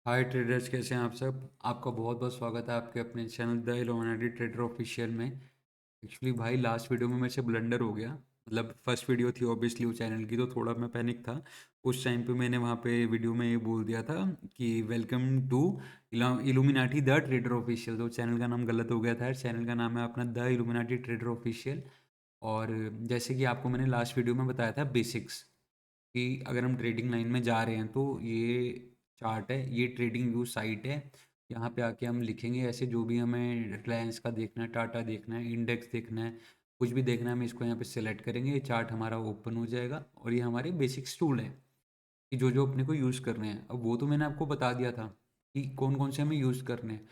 हाय traders, कैसे हैं आप सब। आपका बहुत बहुत स्वागत है आपके अपने चैनल द इल्luminati ट्रेडर ऑफिशियल में। एक्चुअली भाई लास्ट वीडियो में मेरे से ब्लंडर हो गया। मतलब फर्स्ट वीडियो थी ऑब्वियसली वो चैनल की, तो थोड़ा मैं पैनिक था। उस टाइम पे मैंने वहाँ पे वीडियो में ये बोल दिया था कि welcome to illuminati the trader official. तो चैनल का नाम गलत हो गया था। चैनल का नाम है अपना द इल्यूमिनाटी ट्रेडर ऑफिशियल। और जैसे कि आपको मैंने लास्ट वीडियो में बताया था बेसिक्स, कि अगर हम ट्रेडिंग लाइन में जा रहे हैं तो ये चार्ट है, ये ट्रेडिंग व्यू साइट है। यहाँ पे आके हम लिखेंगे ऐसे जो भी हमें रिलायंस का देखना है, टाटा देखना है, इंडेक्स देखना है, कुछ भी देखना है, हम इसको यहाँ पे सेलेक्ट करेंगे। ये चार्ट हमारा ओपन हो जाएगा और ये हमारे बेसिक्स टूल है कि जो जो अपने को यूज़ करने हैं। अब वो तो मैंने आपको बता दिया था कि कौन कौन से हमें यूज़ करने हैं।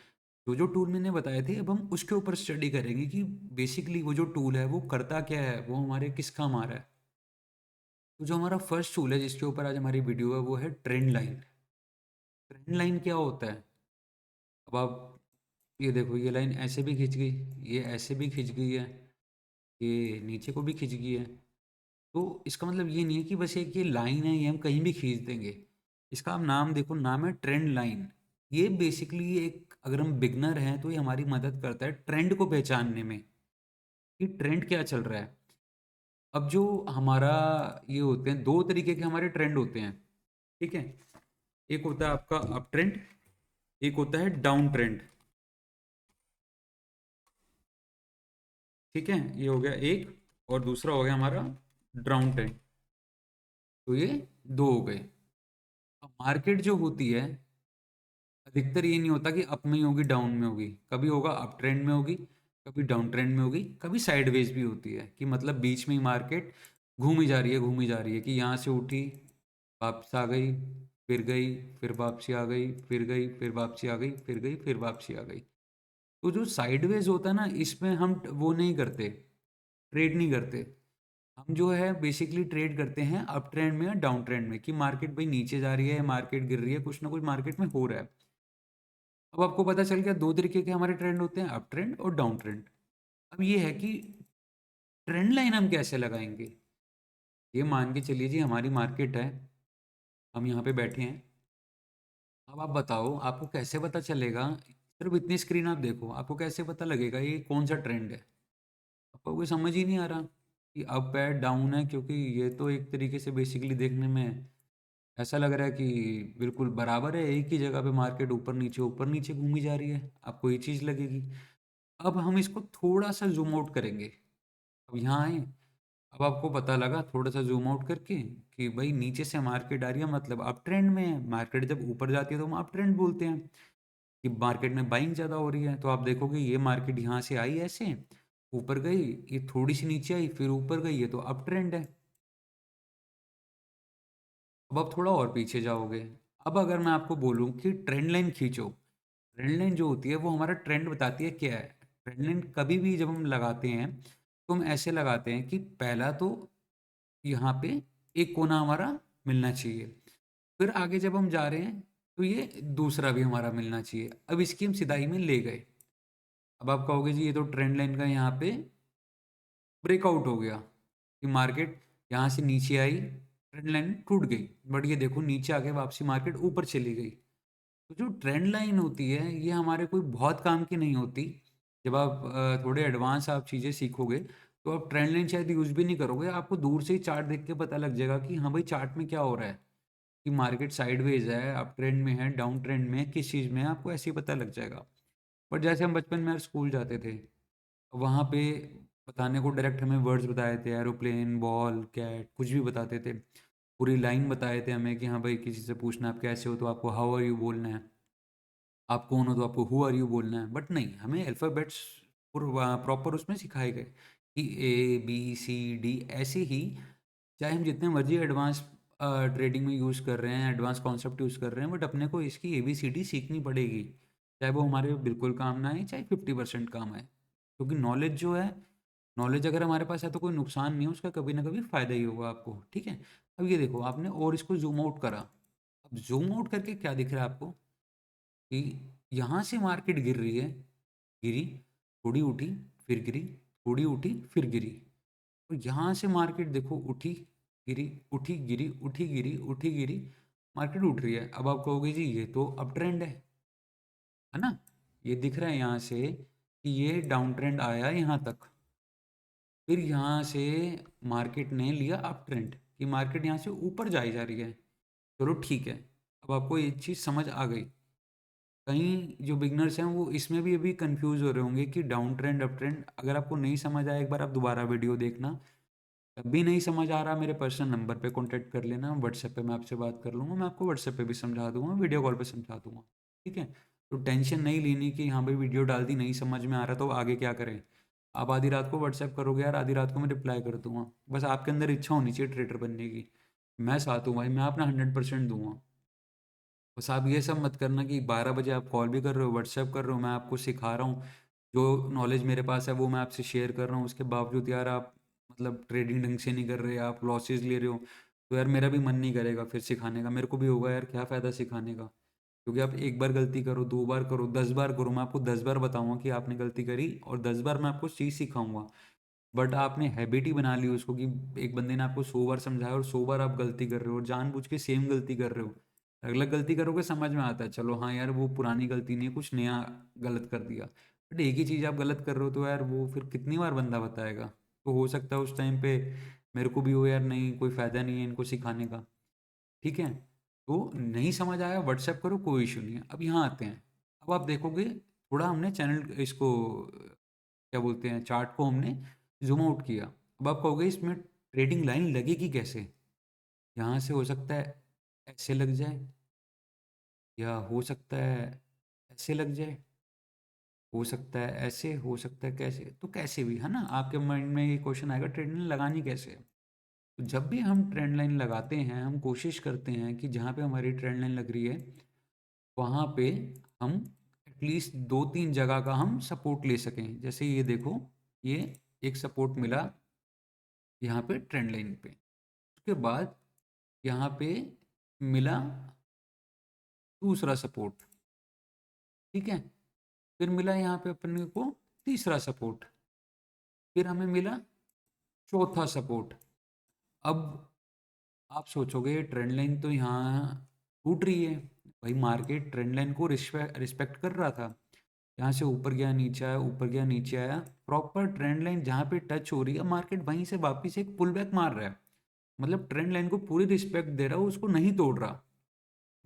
जो जो टूल मैंने बताए थे, अब हम उसके ऊपर स्टडी करेंगे कि बेसिकली वो जो टूल है वो करता क्या है, वो हमारे किस काम आ रहा है। तो जो हमारा फर्स्ट टूल है जिसके ऊपर आज हमारी वीडियो है वो है ट्रेंड लाइन। ट्रेंड लाइन क्या होता है? अब आप ये देखो, ये लाइन ऐसे भी खिंच गई, ये ऐसे भी खिंच गई है, ये नीचे को भी खिंच गई है। तो इसका मतलब ये नहीं है कि बस एक ये लाइन है ये हम कहीं भी खींच देंगे। इसका आप नाम देखो, नाम है ट्रेंड लाइन। ये बेसिकली एक, अगर हम बिगनर हैं तो ये हमारी मदद करता है ट्रेंड को पहचानने में कि ट्रेंड क्या चल रहा है। अब जो हमारा ये होते हैं, दो तरीके के हमारे ट्रेंड होते हैं, ठीक है। एक होता है आपका अप ट्रेंड, एक होता है डाउन ट्रेंड। ठीक है, ये हो गया एक। और दूसरा हो गया हमारा डाउन ट्रेंड। तो ये दो हो गए। अब मार्केट जो होती है, अधिकतर ये नहीं होता कि अप में ही होगी डाउन में होगी, कभी होगा अप ट्रेंड में होगी, कभी डाउन ट्रेंड में होगी, कभी साइडवेज भी होती है कि मतलब बीच में ही मार्केट घूमी जा रही है, घूमी जा रही है कि यहाँ से उठी, वापस आ गई, फिर गई, फिर वापसी आ गई, फिर गई, फिर वापसी आ गई, फिर गई, फिर वापसी आ गई। तो जो साइडवेज होता है ना, इसमें हम वो नहीं करते, ट्रेड नहीं करते। हम जो है बेसिकली ट्रेड करते हैं अप ट्रेंड में या डाउन ट्रेंड में, कि मार्केट भाई नीचे जा रही है, मार्केट गिर रही है, कुछ ना कुछ मार्केट में हो रहा है। अब आपको पता चल गया दो तरीके के हमारे ट्रेंड होते हैं, अप ट्रेंड और डाउन ट्रेंड। अब ये है कि ट्रेंड लाइन हम कैसे लगाएंगे। ये मान के चलिए जी हमारी मार्केट है, हम यहाँ पे बैठे हैं। अब आप बताओ आपको कैसे पता चलेगा, सिर्फ इतनी स्क्रीन आप देखो, आपको कैसे पता लगेगा ये कौन सा ट्रेंड है। आपको कोई समझ ही नहीं आ रहा कि अप है डाउन है, क्योंकि ये तो एक तरीके से बेसिकली देखने में ऐसा लग रहा है कि बिल्कुल बराबर है, एक ही जगह पे मार्केट ऊपर नीचे घूमी जा रही है, आपको ये चीज़ लगेगी। अब हम इसको थोड़ा सा जूम आउट करेंगे। अब यहाँ आए, अब आपको पता लगा थोड़ा सा जूम आउट करके कि भाई नीचे से मार्केट आ रही है, मतलब अप ट्रेंड में है। मार्केट जब ऊपर जाती है तो हम अप ट्रेंड बोलते हैं कि मार्केट में बाइंग ज़्यादा हो रही है। तो आप देखोगे ये मार्केट यहाँ से आई ऐसे, ऊपर गई, ये थोड़ी सी नीचे आई, फिर ऊपर गई, ये तो अप ट्रेंड है। अब आप थोड़ा और पीछे जाओगे। अब अगर मैं आपको बोलूँ कि ट्रेंड लाइन खींचो, ट्रेंड लाइन जो होती है वो हमारा ट्रेंड बताती है क्या है। ट्रेंड लाइन कभी भी जब हम लगाते हैं तो हम ऐसे लगाते हैं कि पहला तो यहाँ पे एक कोना हमारा मिलना चाहिए, फिर आगे जब हम जा रहे हैं तो ये दूसरा भी हमारा मिलना चाहिए। अब इसकी हम सिदाई में ले गए। अब आप कहोगे जी ये तो ट्रेंड लाइन का यहाँ पे ब्रेकआउट हो गया कि मार्केट यहाँ से नीचे आई, ट्रेंड लाइन टूट गई, बट ये देखो नीचे आके वापसी मार्केट ऊपर चली गई। तो जो ट्रेंड लाइन होती है ये हमारे कोई बहुत काम की नहीं होती। जब आप थोड़े एडवांस आप चीज़ें सीखोगे तो आप ट्रेंड लाइन शायद यूज़ भी नहीं करोगे, आपको दूर से ही चार्ट देख के पता लग जाएगा कि हाँ भाई चार्ट में क्या हो रहा है, कि मार्केट साइडवेज है, अप ट्रेंड में है, डाउन ट्रेंड में है, किस चीज़ में है, आपको ऐसे ही पता लग जाएगा। बट जैसे हम बचपन में यार स्कूल जाते थे, वहाँ पे बताने को डायरेक्ट हमें वर्ड्स बताए थे, एरोप्लेन, बॉल, कैट, कुछ भी बताते थे। पूरी लाइन बताए थे हमें कि हाँ भाई किसी से पूछना आप कैसे हो तो आपको हाउ आर यू बोलना है, आप कौन हो तो आपको हु आर यू बोलना है। बट नहीं, हमें अल्फ़ाबेट्स प्रॉपर उसमें सिखाए गए कि ए बी सी डी ऐसे ही। चाहे हम जितने मर्जी एडवांस ट्रेडिंग में यूज़ कर रहे हैं, एडवांस कॉन्सेप्ट यूज़ कर रहे हैं, बट अपने को इसकी ए बी सी डी सीखनी पड़ेगी। चाहे वो हमारे बिल्कुल काम ना आए, चाहे 50% काम आए, क्योंकि नॉलेज जो है, नॉलेज अगर हमारे पास है तो कोई नुकसान नहीं है उसका, कभी ना कभी फ़ायदा ही होगा आपको। ठीक है। अब ये देखो आपने और इसको जूम आउट करा। अब जूम आउट करके क्या दिख रहा है आपको, कि यहाँ से मार्केट गिर रही है, गिरी, थोड़ी उठी, फिर गिरी, थोड़ी उठी, फिर गिरी। और यहाँ से मार्केट देखो उठी, गिरी, उठी, गिरी, उठी, गिरी, उठी, गिरी। मार्केट उठ रही है। अब आप कहोगे जी ये तो अप ट्रेंड है ना? ये दिख रहा है यहाँ से कि ये डाउन ट्रेंड आया यहाँ तक, फिर यहाँ से मार्केट ने लिया अप ट्रेंड कि मार्केट यहाँ से ऊपर जाई जा रही है। चलो ठीक है, अब आपको एक चीज़ समझ आ गई। कहीं जो बिगनर्स हैं वो इसमें भी अभी कंफ्यूज हो रहे होंगे कि डाउन ट्रेंड अप ट्रेंड। अगर आपको नहीं समझ आया, एक बार आप दोबारा वीडियो देखना। तब भी नहीं समझ आ रहा, मेरे पर्सनल नंबर पे कांटेक्ट कर लेना, व्हाट्सएप पे मैं आपसे बात कर लूँगा, मैं आपको व्हाट्सएप पे भी समझा दूंगा, वीडियो कॉल पे समझा दूंगा। ठीक है? तो टेंशन नहीं लेनी कि हाँ भाई वीडियो डाल दी नहीं समझ में आ रहा तो आगे क्या करें। आप आधी रात को व्हाट्सएप करोगे यार, आधी रात को मैं रिप्लाई कर दूंगा। बस आपके अंदर इच्छा होनी चाहिए ट्रेडर बनने की। मैं साथ हूँ भाई, मैं अपना 100% दूंगा। बस आप ये सब मत करना कि 12 बजे आप कॉल भी कर रहे हो, व्हाट्सएप कर रहे हो, मैं आपको सिखा रहा हूँ, जो नॉलेज मेरे पास है वो मैं आपसे शेयर कर रहा हूँ, उसके बावजूद यार आप मतलब ट्रेडिंग ढंग से नहीं कर रहे, आप लॉसेस ले रहे हो। तो यार मेरा भी मन नहीं करेगा फिर सिखाने का, मेरे को भी होगा यार क्या फ़ायदा सिखाने का। क्योंकि आप एक बार गलती करो, 2 बार करो, 10 बार करो, मैं आपको 10 बार बताऊंगा कि आपने गलती करी, और 10 बार मैं आपको चीज़ सिखाऊंगा। बट आपने हैबिट ही बना ली उसको कि एक बंदे ने आपको 100 बार समझाया और 100 बार आप गलती कर रहे हो और जानबूझ के सेम गलती कर रहे हो। अलग गलती करोगे समझ में आता है, चलो हाँ यार वो पुरानी गलती नहीं है, कुछ नया गलत कर दिया। बट एक ही चीज़ आप गलत कर रहे हो तो यार वो फिर कितनी बार बंदा बताएगा। तो हो सकता है उस टाइम पे मेरे को भी हो यार नहीं कोई फ़ायदा नहीं है इनको सिखाने का। ठीक है? तो नहीं समझ आया व्हाट्सएप करो, कोई इशू नहीं है। अब यहाँ आते हैं। अब आप देखोगे थोड़ा हमने चैनल इसको क्या बोलते हैं चार्ट को हमने ज़ूम आउट किया। अब आप कहोगे इसमें ट्रेडिंग लाइन लगेगी कैसे? यहाँ से हो सकता है ऐसे लग जाए, या हो सकता है ऐसे लग जाए, हो सकता है ऐसे, हो सकता है कैसे, तो कैसे भी है ना, आपके माइंड में ये क्वेश्चन आएगा ट्रेंड लाइन लगानी कैसे है। तो जब भी हम ट्रेंड लाइन लगाते हैं हम कोशिश करते हैं कि जहाँ पे हमारी ट्रेंड लाइन लग रही है वहाँ पे हम एटलीस्ट 2-3 जगह का हम सपोर्ट ले सकें। जैसे ये देखो, ये एक सपोर्ट मिला यहाँ पे ट्रेंड लाइन पे, उसके बाद यहाँ पे मिला दूसरा सपोर्ट। ठीक है? फिर मिला यहाँ पे अपने को तीसरा सपोर्ट, फिर हमें मिला चौथा सपोर्ट। अब आप सोचोगे ट्रेंड लाइन तो यहाँ टूट रही है, भाई मार्केट ट्रेंड लाइन को रिस्पेक्ट कर रहा था, यहाँ से ऊपर गया नीचे आया, ऊपर गया नीचे आया, प्रॉपर ट्रेंड लाइन जहाँ पे टच हो रही है मार्केट वहीं से वापिस एक पुल बैक मार रहा है। मतलब ट्रेंड लाइन को पूरी रिस्पेक्ट दे रहा है, उसको नहीं तोड़ रहा।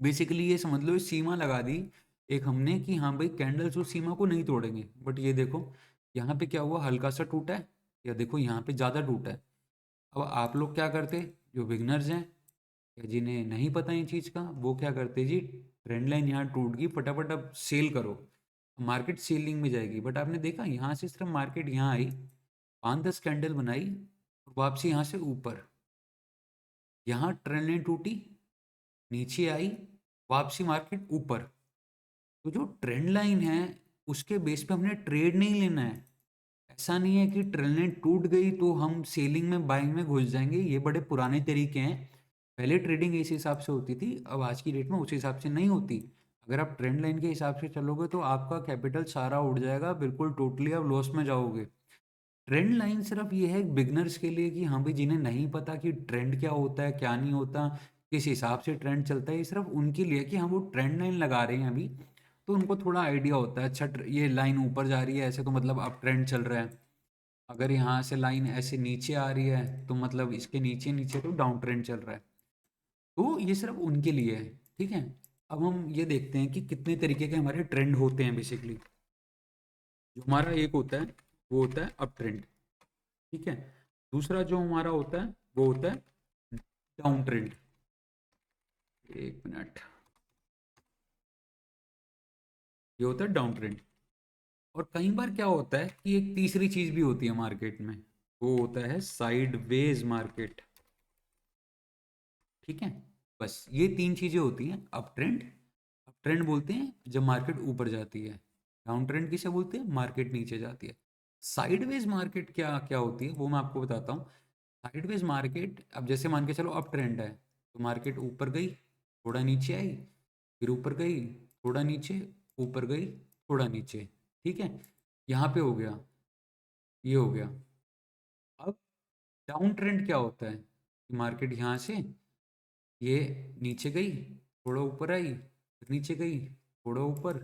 बेसिकली ये समझ लो सीमा लगा दी एक हमने कि हाँ भाई कैंडल्स उस सीमा को नहीं तोड़ेंगे। बट ये देखो यहाँ पे क्या हुआ, हल्का सा टूटा है, या देखो यहाँ पे ज़्यादा टूटा है। अब आप लोग क्या करते, जो बिगनर्स हैं या जिन्हें नहीं पता इन चीज़ का, वो क्या करते जी, ट्रेंड लाइन यहाँ टूट गई फटाफट अब सेल करो, मार्केट सेलिंग में जाएगी। बट आपने देखा यहाँ से सिर्फ मार्केट यहाँ आई, 5-10 कैंडल बनाई और वापसी यहाँ से ऊपर, यहाँ ट्रेंड लाइन टूटी, नीचे आई, वापसी मार्केट ऊपर। तो जो ट्रेंड लाइन है उसके बेस पे हमने ट्रेड नहीं लेना है। ऐसा नहीं है कि ट्रेंड लाइन टूट गई तो हम सेलिंग में बाइंग में घुस जाएंगे, ये बड़े पुराने तरीके हैं। पहले ट्रेडिंग इस हिसाब से होती थी, अब आज की डेट में उस हिसाब से नहीं होती। अगर आप ट्रेंड लाइन के हिसाब से चलोगे तो आपका कैपिटल सारा उड़ जाएगा, बिल्कुल टोटली आप लॉस में जाओगे। ट्रेंड लाइन सिर्फ ये है बिगनर्स के लिए कि हाँ भाई जिन्हें नहीं पता कि ट्रेंड क्या होता है क्या नहीं होता, किस हिसाब से ट्रेंड चलता है, ये सिर्फ उनके लिए कि हाँ वो ट्रेंड लाइन लगा रहे हैं अभी, तो उनको थोड़ा आइडिया होता है। अच्छा ये लाइन ऊपर जा रही है ऐसे तो मतलब अब ट्रेंड चल रहा है, अगर यहाँ से लाइन ऐसे नीचे आ रही है तो मतलब इसके नीचे नीचे तो डाउन ट्रेंड चल रहा है। तो ये सिर्फ उनके लिए है। ठीक है? अब हम ये देखते हैं कि कितने तरीके के हमारे ट्रेंड होते हैं। बेसिकली जो हमारा एक होता है वो होता है अप ट्रेंड। ठीक है? दूसरा जो हमारा होता है वो होता है डाउन ट्रेंड। एक मिनट, ये होता है डाउन ट्रेंड। और कई बार क्या होता है कि एक तीसरी चीज भी होती है मार्केट में, वो होता है साइडवेज मार्केट। ठीक है? बस ये तीन चीजें होती हैं। अप ट्रेंड, अप ट्रेंड बोलते हैं जब मार्केट ऊपर जाती है, डाउन ट्रेंड किसे बोलते हैं, मार्केट नीचे जाती है। साइडवेज मार्केट क्या क्या होती है वो मैं आपको बताता हूँ। साइडवेज मार्केट, अब जैसे मान के चलो अप ट्रेंड है तो मार्केट ऊपर गई, थोड़ा नीचे आई, फिर ऊपर गई, थोड़ा नीचे, ऊपर गई, थोड़ा नीचे। ठीक है? यहाँ पे हो गया, ये हो गया। अब डाउन ट्रेंड क्या होता है कि मार्केट यहाँ से ये नीचे गई, थोड़ा ऊपर आई, फिर नीचे गई, थोड़ा ऊपर,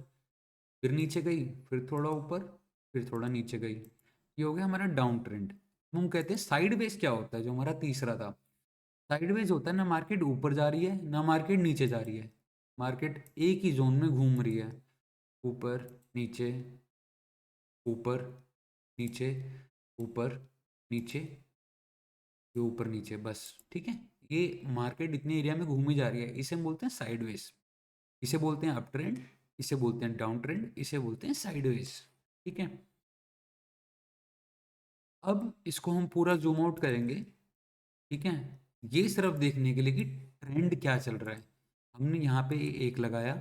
फिर नीचे गई, फिर थोड़ा ऊपर, फिर थोड़ा नीचे गई। ये हो गया हमारा डाउन ट्रेंड। हम कहते हैं साइडवेज क्या होता है, जो हमारा तीसरा था। साइडवेज होता है ना मार्केट ऊपर जा रही है ना मार्केट नीचे जा रही है, मार्केट एक ही जोन में घूम रही है, ऊपर नीचे, ऊपर नीचे, ऊपर नीचे, ये ऊपर नीचे, बस। ठीक है, ये मार्केट इतने एरिया में घूमी जा रही है, इसे हम बोलते हैं साइडवेज। इसे बोलते हैं अप ट्रेंड, इसे बोलते हैं डाउन ट्रेंड, इसे बोलते हैं साइडवेज। ठीक है, अब इसको हम पूरा जूम आउट करेंगे। ठीक है, ये सिर्फ देखने के लिए कि ट्रेंड क्या चल रहा है। हमने यहाँ पे एक लगाया,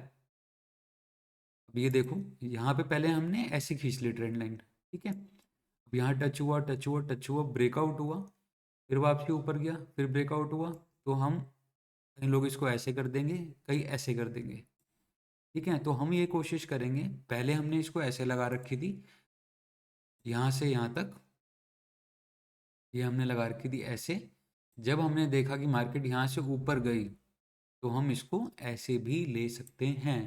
अब ये देखो, यहाँ पे पहले हमने ऐसे खींच ली ट्रेंड लाइन। ठीक है, अब यहाँ टच हुआ, टच हुआ, टच हुआ, ब्रेकआउट हुआ, फिर वापसी ऊपर गया, फिर ब्रेकआउट हुआ। तो हम, कई लोग इसको ऐसे कर देंगे, कई ऐसे कर देंगे। ठीक है, तो हम ये कोशिश करेंगे, पहले हमने इसको ऐसे लगा रखी थी, यहाँ से यहाँ तक, ये हमने लगा रखी थी ऐसे। जब हमने देखा कि मार्केट यहाँ से ऊपर गई, तो हम इसको ऐसे भी ले सकते हैं।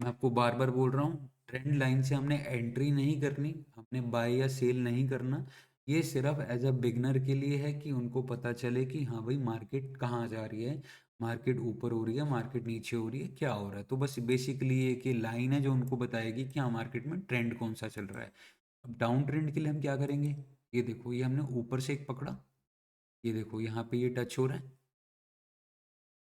मैं आपको बार बार बोल रहा हूँ, ट्रेंड लाइन से हमने एंट्री नहीं करनी, हमने बाय या सेल नहीं करना। ये सिर्फ एज अ बिगनर के लिए है कि उनको पता चले कि हाँ भाई मार्केट कहाँ जा रही है, मार्केट ऊपर हो रही है, मार्केट नीचे हो रही है, क्या हो रहा है। तो बस बेसिकली ये कि लाइन है जो उनको बताएगी कि हाँ मार्केट में ट्रेंड कौन सा चल रहा है। अब डाउन ट्रेंड के लिए हम क्या करेंगे, ये देखो, ये हमने ऊपर से एक पकड़ा, ये देखो यहाँ पे ये टच हो रहा है,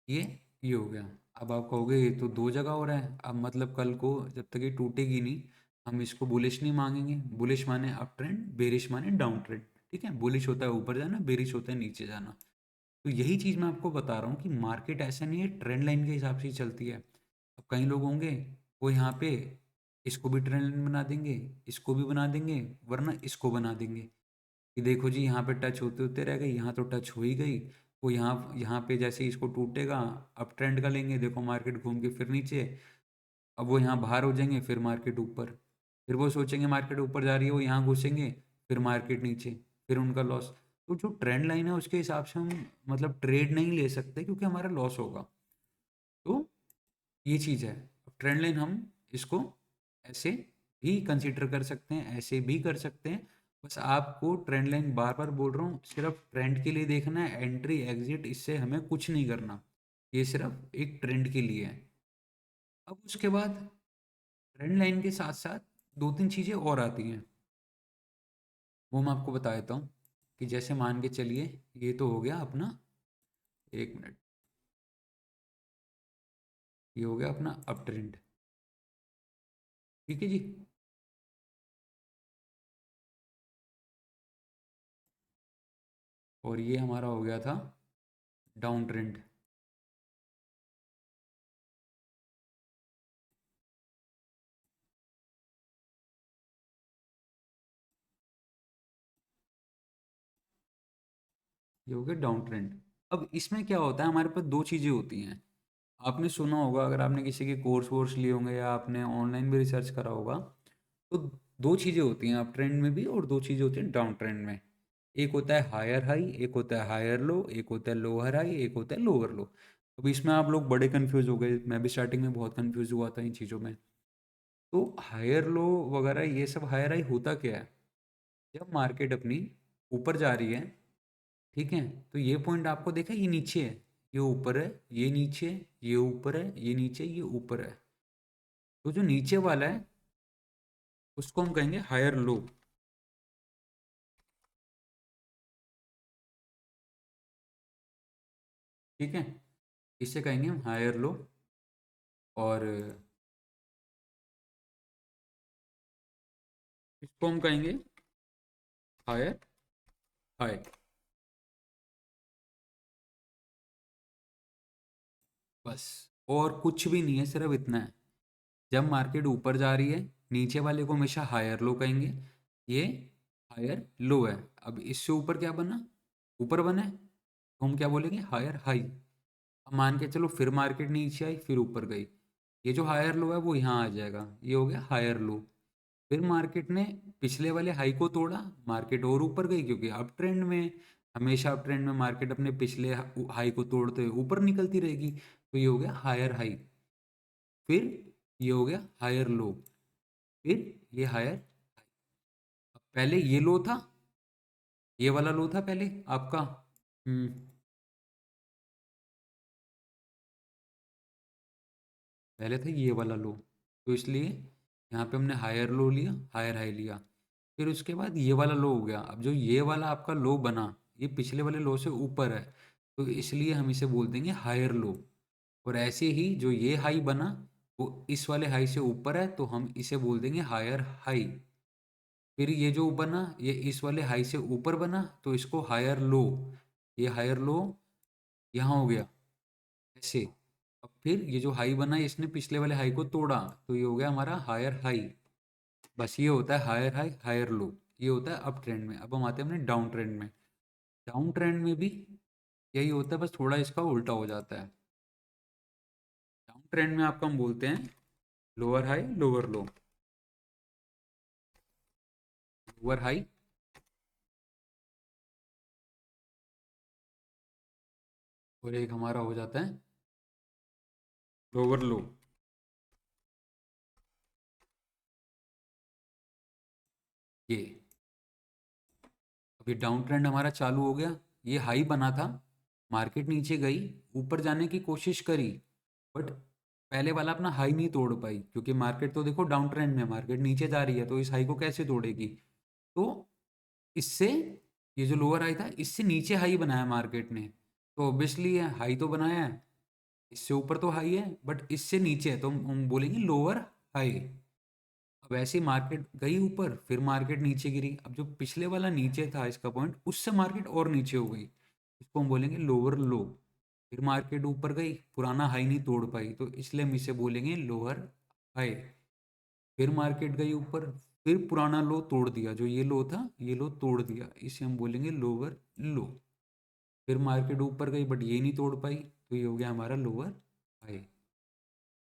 ये हो गया। अब आप कहोगे ये तो दो जगह हो रहा है, अब मतलब कल को जब तक ये टूटेगी नहीं, हम इसको बुलिश नहीं मांगेंगे। बुलिश माने अप ट्रेंड, बेरिश माने डाउन ट्रेंड। ठीक है, बुलिश होता है ऊपर जाना, बेरिश होता है नीचे जाना। तो यही चीज़ मैं आपको बता रहा हूँ कि मार्केट ऐसा नहीं है, ट्रेंड लाइन के हिसाब से ही चलती है। अब कई लोग होंगे, वो यहाँ पे इसको भी ट्रेंड लाइन बना देंगे, इसको भी बना देंगे, वरना इसको बना देंगे कि देखो जी यहाँ पे टच होते होते रह गई, यहाँ तो टच हो ही गई। वो यहाँ यहाँ पे जैसे ही इसको टूटेगा, अप ट्रेंड का लेंगे, देखो मार्केट घूम के फिर नीचे। अब वो यहाँ बाहर हो जाएंगे, फिर मार्केट ऊपर, फिर वो सोचेंगे मार्केट ऊपर जा रही है, वो यहाँ घुसेंगे, फिर मार्केट नीचे, फिर उनका लॉस। तो जो ट्रेंड लाइन है उसके हिसाब से हम मतलब ट्रेड नहीं ले सकते, क्योंकि हमारा लॉस होगा। तो ये चीज़ है, ट्रेंड लाइन हम इसको ऐसे भी कंसीडर कर सकते हैं, ऐसे भी कर सकते हैं। बस आपको ट्रेंड लाइन बार बार बोल रहा हूँ, सिर्फ ट्रेंड के लिए देखना है, एंट्री एग्जिट इससे हमें कुछ नहीं करना, ये सिर्फ एक ट्रेंड के लिए है। अब उसके बाद ट्रेंड लाइन के साथ साथ दो तीन चीज़ें और आती हैं, वो मैं आपको बता देता हूँ। कि जैसे मान के चलिए, ये तो हो गया अपना, एक मिनट, ये हो गया अपना अप ट्रेंड। ठीक है जी, और ये हमारा हो गया था डाउन ट्रेंड। ये हो गया डाउन ट्रेंड। अब इसमें क्या होता है, हमारे पास दो चीज़ें होती हैं। आपने सुना होगा, अगर आपने किसी के कोर्स वोर्स लिए होंगे या आपने ऑनलाइन भी रिसर्च करा होगा, तो दो चीज़ें होती हैं अप ट्रेंड में भी, और दो चीज़ें होती हैं डाउन ट्रेंड में। एक होता है हायर हाई, एक होता है हायर लो, एक होता है लोअर हाई, एक होता है लोअर लो। अब इसमें आप लोग बड़े कंफ्यूज हो गए, मैं भी स्टार्टिंग में बहुत कंफ्यूज हुआ था इन चीज़ों में। तो हायर लो वगैरह ये सब, हायर हाई होता क्या है, जब मार्केट अपनी ऊपर जा रही है, ठीक है, तो ये पॉइंट आपको देखा, ये नीचे है, ये ऊपर है, ये नीचे है, ये ऊपर है, ये नीचे, ये ऊपर है। तो जो नीचे वाला है उसको हम कहेंगे हायर लो। ठीक है, इसे कहेंगे हम हायर लो, और इसको हम कहेंगे हायर हाई। बस, और कुछ भी नहीं है, सिर्फ इतना है। जब मार्केट ऊपर जा रही है, नीचे वाले को हमेशा हायर लो कहेंगे, ये हायर लो है। अब इससे ऊपर क्या बना, ऊपर बना है, तो हम क्या बोलेंगे, हायर हाई। अब मान के चलो फिर मार्केट नीचे आई, फिर ऊपर गई, ये जो हायर लो है वो यहाँ आ जाएगा, ये हो गया हायर लो। फिर मार्केट ने पिछले वाले हाई को तोड़ा, मार्केट और ऊपर गई, क्योंकि अप ट्रेंड में, हमेशा अप ट्रेंड में मार्केट अपने पिछले हाई को तोड़ते हुए ऊपर निकलती रहेगी। तो ये हो गया हायर हाई। फिर ये हो गया हायर लो, फिर ये हायर। पहले ये लो था, ये वाला लो था पहले आपका। पहले था ये वाला लो, तो इसलिए यहाँ पे हमने हायर लो लिया, हायर हाई लिया। फिर उसके बाद ये वाला लो हो गया। अब जो ये वाला आपका लो बना, ये पिछले वाले लो से ऊपर है, तो इसलिए हम इसे बोल देंगे हायर लो। और ऐसे ही जो ये हाई बना, वो इस वाले हाई से ऊपर है, तो हम इसे बोल देंगे हायर हाई। फिर ये जो बना, ये इस वाले हाई से ऊपर बना, तो इसको हायर लो। ये हायर लो यहाँ हो गया ऐसे। अब फिर ये जो हाई बना, इसने पिछले वाले हाई को तोड़ा, तो ये हो गया हमारा हायर हाई। बस ये होता है हायर हाई हायर लो। ये होता है अप ट्रेंड में। अब हम आते हैं अपने डाउन ट्रेंड में। डाउन ट्रेंड में भी यही होता है, बस थोड़ा इसका उल्टा हो जाता है। डाउन ट्रेंड में आपको हम बोलते हैं lower high lower low, lower high और एक हमारा हो जाता है लोअर लो। ये अभी डाउन ट्रेंड हमारा चालू हो गया। ये हाई बना था, मार्केट नीचे गई, ऊपर जाने की कोशिश करी, बट पहले वाला अपना हाई नहीं तोड़ पाई, क्योंकि मार्केट तो देखो डाउन ट्रेंड में, मार्केट नीचे जा रही है, तो इस हाई को कैसे तोड़ेगी। तो इससे ये जो लोअर हाई था, इससे नीचे हाई बनाया मार्केट ने, तो ऑब्वियसली है हाई तो बनाया है, इससे ऊपर तो हाई है, बट इससे नीचे है, तो हम बोलेंगे लोअर हाई। अब ऐसे मार्केट गई ऊपर, फिर मार्केट नीचे गिरी। अब जो पिछले वाला नीचे था इसका पॉइंट, उससे मार्केट और नीचे हो गई, इसको हम बोलेंगे लोअर लो। फिर मार्केट ऊपर गई, पुराना हाई नहीं तोड़ पाई, तो इसलिए हम इसे बोलेंगे लोअर हाई। फिर मार्केट गई ऊपर, फिर पुराना लो तोड़ दिया, जो ये लो था ये लो तोड़ दिया, इसे हम बोलेंगे लोअर लो। फिर मार्केट ऊपर गई, बट ये नहीं तोड़ पाई, तो ये हो गया हमारा लोअर हाई।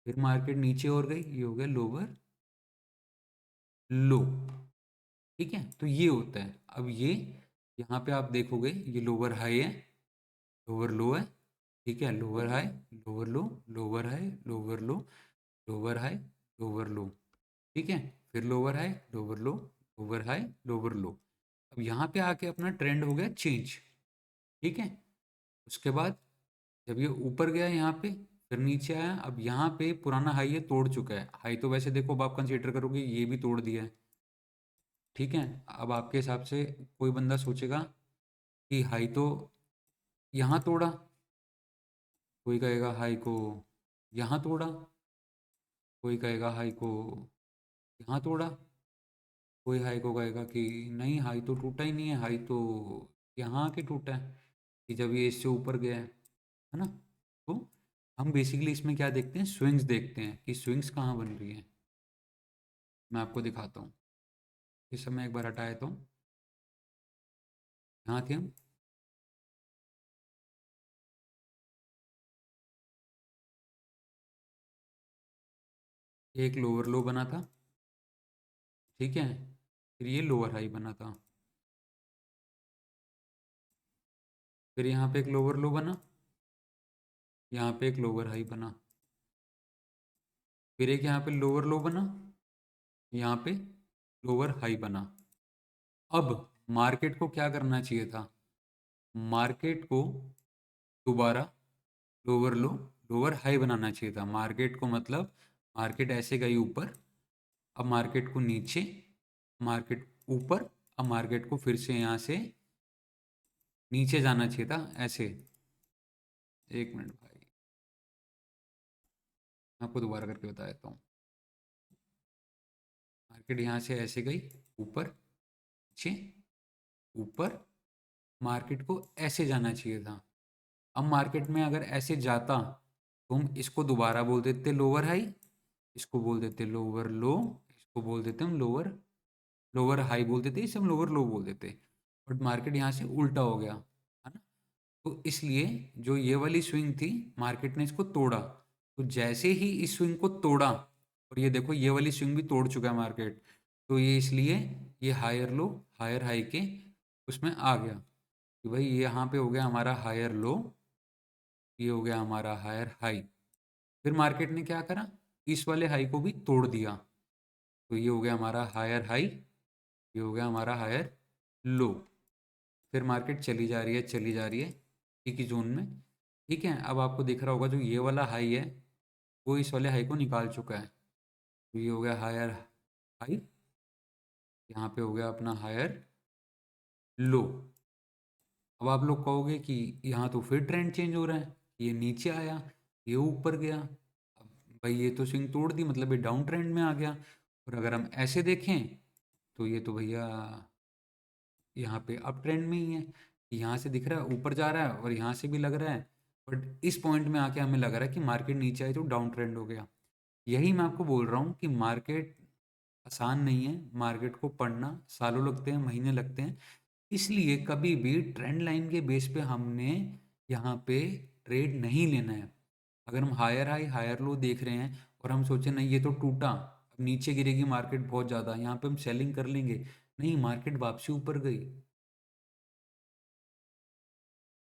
फिर मार्केट नीचे और गई, ये हो गया लोअर लो। ठीक है, तो ये होता है। अब ये यहाँ पे आप देखोगे, ये लोअर हाई है, लोअर लो है। ठीक है, lower high lower low, lower high lower low, lower high lower लो। ठीक है, फिर lower high lower low, lower high lower लो। अब यहाँ पे आके अपना ट्रेंड हो गया चेंज। ठीक है, उसके बाद जब ये ऊपर गया यहाँ पे, फिर नीचे आया, अब यहाँ पे पुराना हाई ये तोड़ चुका है। हाई तो वैसे देखो, अब आप कंसीडर करोगे ये भी तोड़ दिया है। ठीक है, अब आपके हिसाब से कोई बंदा सोचेगा कि हाई तो यहाँ तोड़ा, कोई कहेगा हाई को यहाँ तोड़ा, कोई कहेगा हाई को यहाँ तोड़ा, कोई हाई को कहेगा कि नहीं हाई तो टूटा ही नहीं है, हाई तो यहाँ आके टूटा है, कि जब ये इससे ऊपर गया है ना। तो हम बेसिकली इसमें क्या देखते हैं, स्विंग्स देखते हैं कि स्विंग्स कहाँ बन रही है। मैं आपको दिखाता हूँ। इस समय एक बार हटाए तो यहाँ थे हम। एक लोअर लो बना था, ठीक है, फिर ये लोअर हाई बना था, फिर यहाँ पे एक लोअर लो बना, यहाँ पे एक लोअर हाई बना, फिर एक यहाँ पे लोअर लो बना, यहाँ पे लोअर हाई बना। अब मार्केट को क्या करना चाहिए था, मार्केट को दोबारा लोअर लो लोअर हाई बनाना चाहिए था। मार्केट को मतलब मार्केट ऐसे गई ऊपर, अब मार्केट को नीचे, मार्केट ऊपर, अब मार्केट को फिर से यहाँ से नीचे जाना चाहिए था ऐसे। एक मिनट भाई, मैं आपको दोबारा करके बता देता हूँ। मार्केट यहाँ से ऐसे गई ऊपर, नीचे, ऊपर, मार्केट को ऐसे जाना चाहिए था। अब मार्केट में अगर ऐसे जाता, तो हम इसको दोबारा बोल देते लोअर हाई, इसको बोल देते लोअर लो, इसको बोल देते हम लोअर लोअर हाई बोल देते, इसे हम लोअर लो बोल देते। बट मार्केट यहाँ से उल्टा हो गया है ना, तो इसलिए जो ये वाली स्विंग थी, मार्केट ने इसको तोड़ा। तो जैसे ही इस स्विंग को तोड़ा, और ये देखो ये वाली स्विंग भी तोड़ चुका है मार्केट, तो ये इसलिए ये हायर लो हायर हाई के उसमें आ गया, कि भाई ये यहाँ पे हो गया हमारा हायर लो, ये हो गया हमारा हायर हाई। फिर मार्केट ने क्या करा, इस वाले हाई को भी तोड़ दिया। तो ये हो गया हमारा हायर हाई, ये हो गया हमारा हायर लो। फिर मार्केट चली जा रही है, चली जा रही है एक ही जोन में। ठीक है, अब आपको दिख रहा होगा जो ये वाला हाई है वो इस वाले हाई को निकाल चुका है। तो ये हो गया हायर हाई, यहाँ पे हो गया अपना हायर लो। अब आप लोग कहोगे कि यहाँ तो फिर ट्रेंड चेंज हो रहा है, ये नीचे आया, ये ऊपर गया। अब भाई ये तो स्विंग तोड़ दी, मतलब ये डाउन ट्रेंड में आ गया। और अगर हम ऐसे देखें तो ये तो भैया यहाँ पे अप ट्रेंड में ही है। यहाँ से दिख रहा है ऊपर जा रहा है और यहाँ से भी लग रहा है, बट इस पॉइंट में आके हमें लग रहा है कि मार्केट नीचे आई तो डाउन ट्रेंड हो गया। यही मैं आपको बोल रहा हूँ कि मार्केट आसान नहीं है, मार्केट को पढ़ना सालों लगते हैं, महीने लगते हैं। इसलिए कभी भी ट्रेंड लाइन के बेस पे हमने यहाँ पे ट्रेड नहीं लेना है। अगर हम हायर हाई हायर लो देख रहे हैं और हम सोचे नहीं ये तो टूटा, अब नीचे गिरेगी मार्केट बहुत ज़्यादा, यहाँ पे हम सेलिंग कर लेंगे, नहीं, मार्केट वापसी ऊपर गई।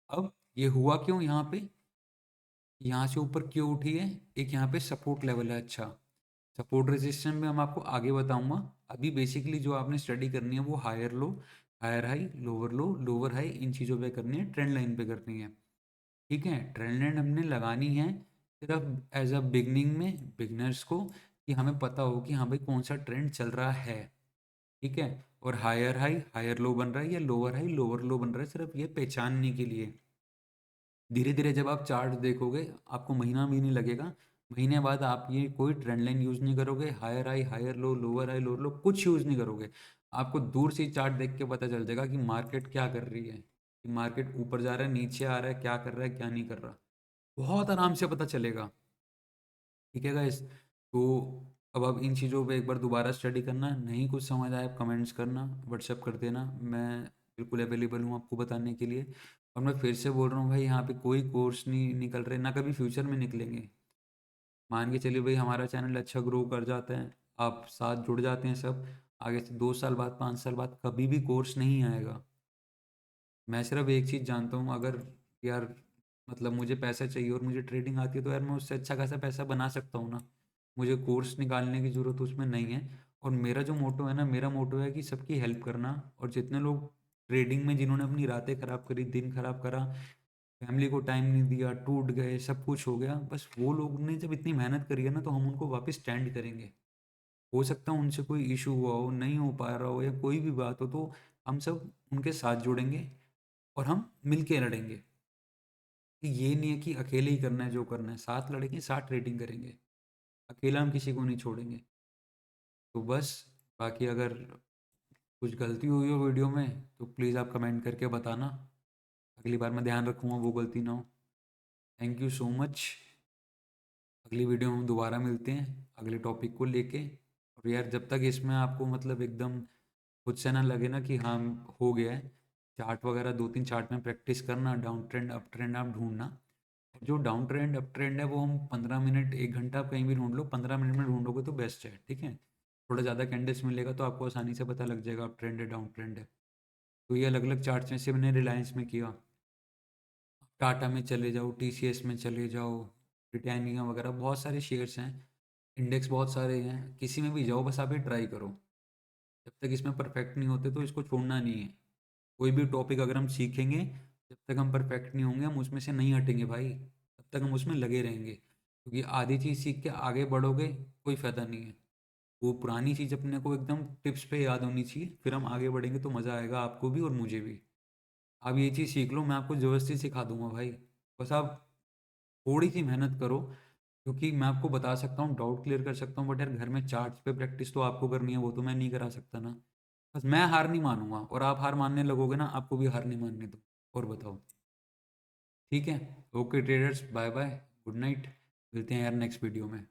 अब ये हुआ क्यों यहाँ पे, यहाँ से ऊपर क्यों उठी है, एक यहाँ पे सपोर्ट लेवल है। अच्छा, सपोर्ट रेजिस्टेंस में हम आपको आगे बताऊंगा। अभी बेसिकली जो आपने स्टडी करनी है वो higher low, higher high, lower low, lower high, इन चीज़ों पे करनी है, ट्रेंड लाइन पे करनी है। ठीक है, ट्रेंड लाइन हमने लगानी है सिर्फ एज अ बिगनिंग में, बिगनर्स को, कि हमें पता हो कि हाँ भाई कौन सा ट्रेंड चल रहा है। ठीक है, और हायर हाई हायर लो बन रहा है या लोअर हाई लोअर लो बन रहा है, सिर्फ ये पहचानने के लिए। धीरे धीरे जब आप चार्ट देखोगे आपको महीना भी नहीं लगेगा, महीने बाद आप ये कोई ट्रेंड लाइन यूज़ नहीं करोगे, higher high higher low lower high lower low कुछ यूज़ नहीं करोगे। आपको दूर से चार्ट देख के पता चल जाएगा कि मार्केट क्या कर रही है, कि मार्केट ऊपर जा रहा है नीचे आ रहा है, क्या कर रहा है क्या नहीं कर रहा, बहुत आराम से पता चलेगा। ठीक है गाइस, तो अब आप इन चीज़ों पे एक बार दोबारा स्टडी करना, नहीं कुछ समझ आए कमेंट्स करना, व्हाट्सएप कर देना, मैं बिल्कुल अवेलेबल हूँ आपको बताने के लिए। और मैं फिर से बोल रहा हूँ भाई, यहाँ पे कोई कोर्स नहीं निकल रहे, ना कभी फ्यूचर में निकलेंगे। मान के चलिए भाई हमारा चैनल अच्छा ग्रो कर जाता है, आप साथ जुड़ जाते हैं सब, आगे से 2 साल बाद 5 साल बाद कभी भी कोर्स नहीं आएगा। मैं सिर्फ एक चीज़ जानता हूँ, अगर यार मतलब मुझे पैसा चाहिए और मुझे ट्रेडिंग आती है तो यार मैं उससे अच्छा खासा पैसा बना सकता हूँ ना, मुझे कोर्स निकालने की ज़रूरत उसमें नहीं है। और मेरा जो मोटो है ना, मेरा मोटो है कि सबकी हेल्प करना, और जितने लोग ट्रेडिंग में जिन्होंने अपनी रातें ख़राब करी, दिन ख़राब करा, फैमिली को टाइम नहीं दिया, टूट गए, सब कुछ हो गया, बस वो लोग ने जब इतनी मेहनत करी है ना तो हम उनको वापस स्टैंड करेंगे। हो सकता है उनसे कोई इशू हुआ हो, नहीं हो पा रहा हो या कोई भी बात हो, तो हम सब उनके साथ जुड़ेंगे और हम मिलके लड़ेंगे। कि ये नहीं है कि अकेले ही करना है जो करना है, साथ लड़ेंगे, साथ ट्रेडिंग करेंगे, अकेला हम किसी को नहीं छोड़ेंगे। तो बस, बाकी अगर कुछ गलती हुई हो वीडियो में तो प्लीज़ आप कमेंट करके बताना, अगली बार मैं ध्यान रखूँगा वो गलती ना हो। Thank you so much. अगली वीडियो में हम दोबारा मिलते हैं अगले टॉपिक को लेके। और यार जब तक इसमें आपको मतलब एकदम खुद से ना लगे ना कि हाँ हो गया है, चार्ट वगैरह 2-3 चार्ट में प्रैक्टिस करना, डाउन ट्रेंड अप ट्रेंड आप ढूंढना। जो डाउन ट्रेंड अप ट्रेंड है वो हम 15 मिनट 1 घंटा आप कहीं भी ढूंढ लो, 15 मिनट में ढूंढोगे तो बेस्ट है। ठीक है, थोड़ा ज़्यादा कैंडल्स मिलेगा तो आपको आसानी से पता लग जाएगा अप ट्रेंड है डाउन ट्रेंड है। तो ये अलग अलग चार्ट्स में से मैंने रिलायंस में किया, टाटा में चले जाओ, टीसीएस में चले जाओ, ब्रिटानिया वगैरह बहुत सारे शेयर्स हैं, इंडेक्स बहुत सारे हैं, किसी में भी जाओ, बस आप ये ट्राई करो। जब तक इसमें परफेक्ट नहीं होते तो इसको छोड़ना नहीं है। कोई भी टॉपिक अगर हम सीखेंगे, जब तक हम परफेक्ट नहीं होंगे हम उसमें से नहीं हटेंगे भाई, तब तक हम उसमें लगे रहेंगे, क्योंकि आधी चीज़ सीख के आगे बढ़ोगे कोई फ़ायदा नहीं है। वो पुरानी चीज़ अपने को एकदम टिप्स पे याद होनी चाहिए, फिर हम आगे बढ़ेंगे तो मज़ा आएगा आपको भी और मुझे भी। आप ये चीज़ सीख लो, मैं आपको ज़बरदस्ती सिखा दूंगा भाई, बस आप थोड़ी सी मेहनत करो। क्योंकि मैं आपको बता सकता हूँ, डाउट क्लियर कर सकता हूँ, बट यार घर में चार्ट्स पे प्रैक्टिस तो आपको करनी है, वो तो मैं नहीं करा सकता ना। बस मैं हार नहीं मानूंगा, और आप हार मानने लगोगे ना आपको भी हार नहीं मानने दो। और बताओ, ठीक है। Okay traders, bye bye, good night, मिलते हैं यार नेक्स्ट वीडियो में।